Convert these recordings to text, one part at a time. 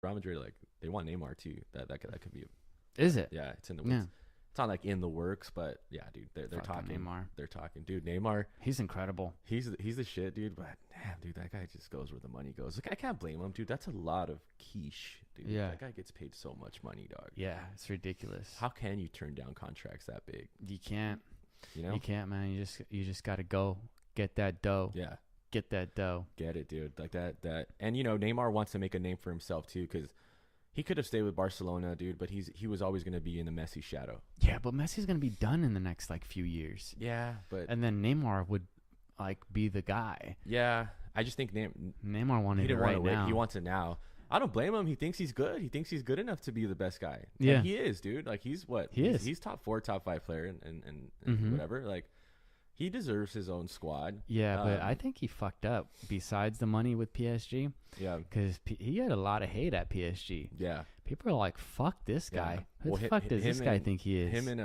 Real Madrid, like they want Neymar too. That could be. Is it? Yeah, it's in the. Yeah. It's not like in the works, but yeah, dude, they're Fucking talking. Neymar. They're talking, dude. Neymar, He's incredible. he's the shit, dude. But damn, dude, that guy just goes where the money goes. Like I can't blame him, dude. That's a lot of quiche, dude. Yeah. That guy gets paid so much money, dog. Yeah, it's ridiculous. How can you turn down contracts that big? You can't. You know? You can't, man. You just gotta go get that dough. Yeah. Get that dough. Get it, dude. Like that. And you know, Neymar wants to make a name for himself too, because he could have stayed with Barcelona, dude. But he was always going to be in the Messi shadow. Yeah, but Messi's gonna be done in the next like few years. Yeah, but And then Neymar would like be the guy. yeah, I just think Neymar wanted he it didn't right want to now. wait. He wants it now. I don't blame him. He thinks he's good. He thinks he's good enough to be the best guy. Yeah. And he is, dude. Like he's what? He is. He's top 4, top 5 player, and Mhm. whatever. Like he deserves his own squad. Yeah, but I think he fucked up. Besides the money with PSG, Yeah. because he had a lot of hate at PSG. Yeah. People are like, "Fuck this Yeah. guy. Who Well, the fuck does this guy and- think he is?" Him and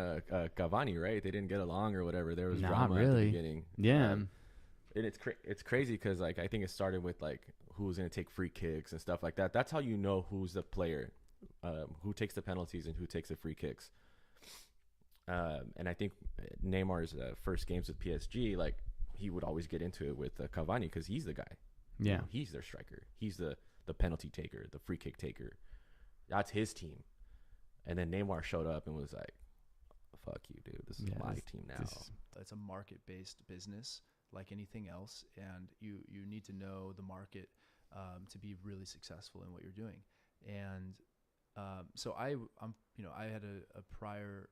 Cavani, right? They didn't get along or whatever. There was Not drama at really. the beginning. Yeah. And it's crazy because like I think it started with like who's gonna take free kicks and stuff like that. That's how you know who's the player, who takes the penalties and who takes the free kicks. And I think Neymar's first games with PSG, like he would always get into it with Cavani because he's the guy. You Yeah. know, he's their striker. He's the penalty taker, the free kick taker. That's his team. And then Neymar showed up and was like, "Fuck you, dude. This is Yeah, my this- team now." It's a market-based business like anything else, and you need to know the market to be really successful in what you're doing. And so I had a prior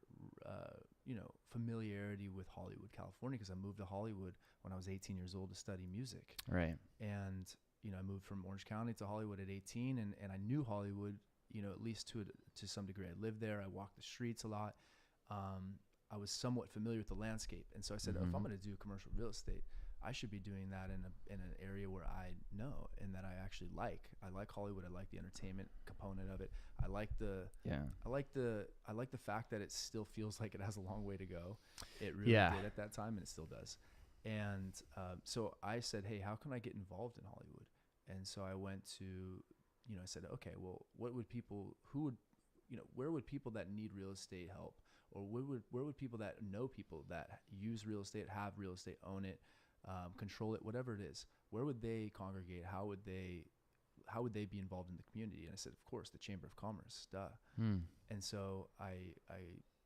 familiarity with Hollywood, California, because I moved to Hollywood when I was 18 years old to study music. Right. And I moved from Orange County to Hollywood at 18, and I knew Hollywood, at least to some degree. I lived there. I walked the streets a lot. I was somewhat familiar with the landscape, and so I said, if I'm going to do commercial real estate, I should be doing that in an area where I know and that I actually like. I like Hollywood. I like the entertainment component of it. I like the fact that it still feels like it has a long way to go. It really did at that time, and it still does. And so I said, hey, how can I get involved in Hollywood? And so I went to, I said, okay, well, where would people that need real estate help, or where would people that know people that use real estate, have real estate, own it, control it, whatever it is, where would they congregate? How would they be involved in the community? And I said, of course, the Chamber of Commerce, duh. And so I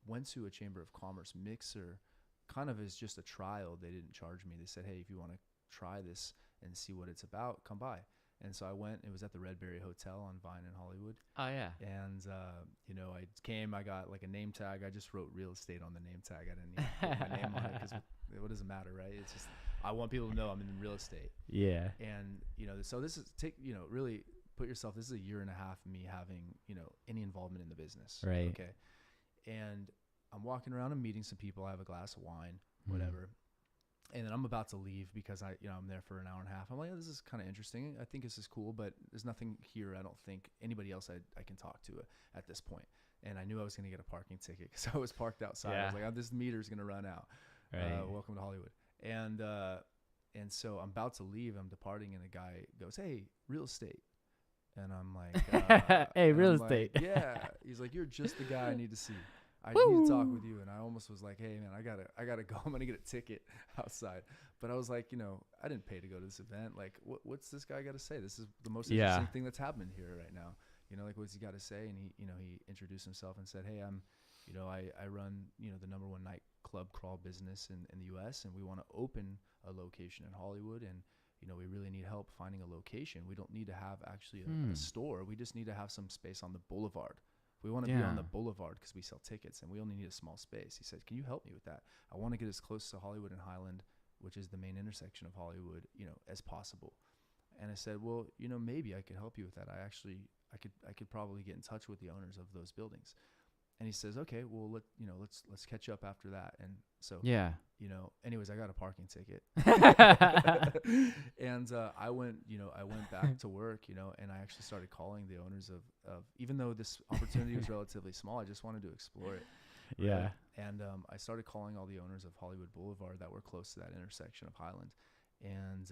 went to a Chamber of Commerce mixer, kind of as just a trial. They didn't charge me. They said, hey, if you want to try this and see what it's about, come by. And so I went. It was at the Redberry Hotel on Vine in Hollywood. Oh yeah. And I came. I got like a name tag. I just wrote real estate on the name tag. I didn't even put my name on it because what does it matter, right? It's just I want people to know I'm in real estate. Yeah. And so this is really put yourself. This is a year and a half of me having any involvement in the business. Right. Okay. And I'm walking around and meeting some people. I have a glass of wine, whatever. And then I'm about to leave because I'm there for an hour and a half. I'm like, oh, this is kind of interesting. I think this is cool, but there's nothing here. I don't think anybody else I can talk to at this point. And I knew I was going to get a parking ticket because I was parked outside. I was like, oh, this meter's going to run out. Right. Welcome to Hollywood. And so I'm about to leave. I'm departing, and a guy goes, hey, real estate. And I'm like, hey, real estate. Like, yeah. He's like, you're just the guy I need to see. I need to talk with you. And I almost was like, hey man, I gotta go. I'm going to get a ticket outside. But I was like, I didn't pay to go to this event. Like what's this guy got to say? This is the most interesting thing that's happening here right now. Like what's he got to say? And he introduced himself and said, hey, I run, the number one nightclub crawl business in the US, and we want to open a location in Hollywood. And, we really need help finding a location. We don't need to have actually a store. We just need to have some space on the boulevard. We want to be on the boulevard because we sell tickets, and we only need a small space. He said, can you help me with that? I want to get as close to Hollywood and Highland, which is the main intersection of Hollywood, as possible. And I said, well, maybe I could help you with that. I could probably get in touch with the owners of those buildings. And he says, okay, well, let's catch up after that. And so, anyways, I got a parking ticket. And I went back to work, and I actually started calling the owners of even though this opportunity was relatively small, I just wanted to explore it. Right? Yeah. And I started calling all the owners of Hollywood Boulevard that were close to that intersection of Highland. And,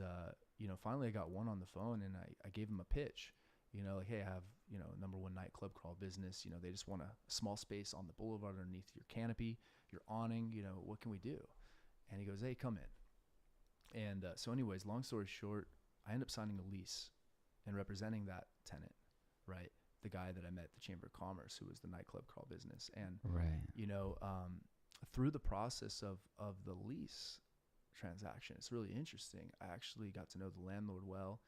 finally I got one on the phone, and I gave him a pitch. Like, hey, I have, #1 nightclub crawl business. They just want a small space on the boulevard underneath your canopy, your awning. What can we do? And he goes, hey, come in. And so anyways, long story short, I end up signing a lease and representing that tenant, right? The guy that I met at the Chamber of Commerce, who was the nightclub crawl business. And, through the process of the lease transaction, it's really interesting. I actually got to know the landlord well.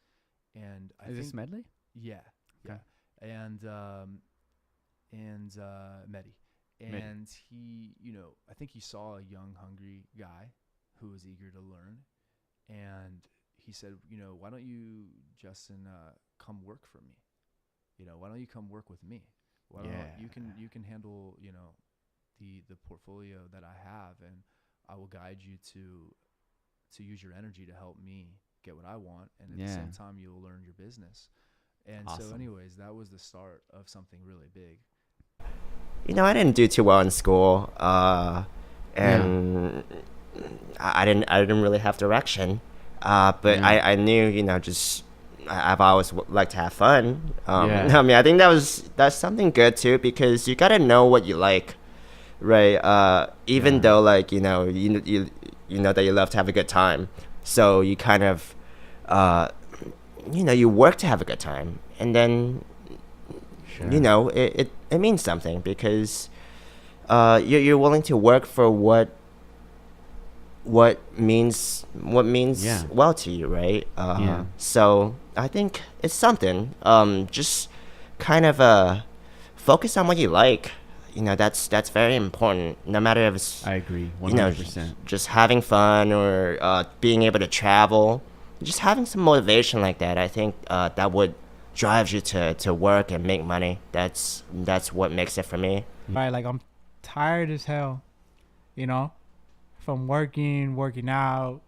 And I think this Medley? Yeah. Okay. Yeah. And Medi. And he, I think he saw a young, hungry guy who was eager to learn. And he said, why don't you, Justin, come work for me? Why don't you come work with me? Why don't you can handle, the portfolio that I have, and I will guide you to use your energy to help me get what I want. And at the same time, you'll learn your business. And so anyways, that was the start of something really big. I didn't do too well in school, and I didn't really have direction. But I knew, I've always liked to have fun. I mean, I think that's something good too, because you gotta know what you like, right? Even though you know that you love to have a good time, so you kind of, you work to have a good time, and then, it means something, because you're willing to work for what means well to you, right? So I think it's something. Just kind of focus on what you like. That's very important. No matter if it's, I agree 100%. Just having fun, or being able to travel, just having some motivation like that. I think that would drive you to work and make money. That's what makes it for me. Right, like I'm tired as hell, from working out.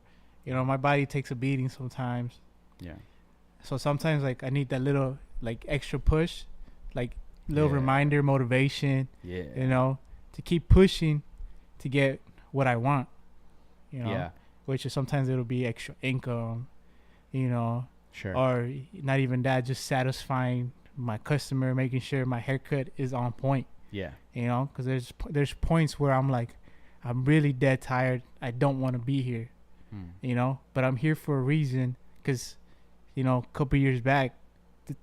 My body takes a beating sometimes. Yeah. So sometimes I need that little extra push, little reminder, motivation. Yeah. To keep pushing to get what I want. Yeah. Which is sometimes it'll be extra income, Sure. Or not even that, just satisfying my customer, making sure my haircut is on point. Yeah. Because there's points where I'm I'm really dead tired. I don't want to be here. But I'm here for a reason, because, a couple years back,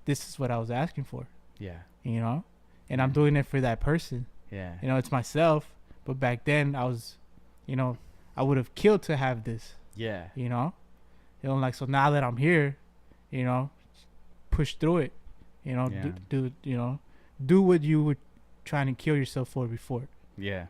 this is what I was asking for. Yeah. And I'm doing it for that person. Yeah. It's myself. But back then I was, I would have killed to have this. Yeah. So now that I'm here, push through it, do what you were trying to kill yourself for before. Yeah.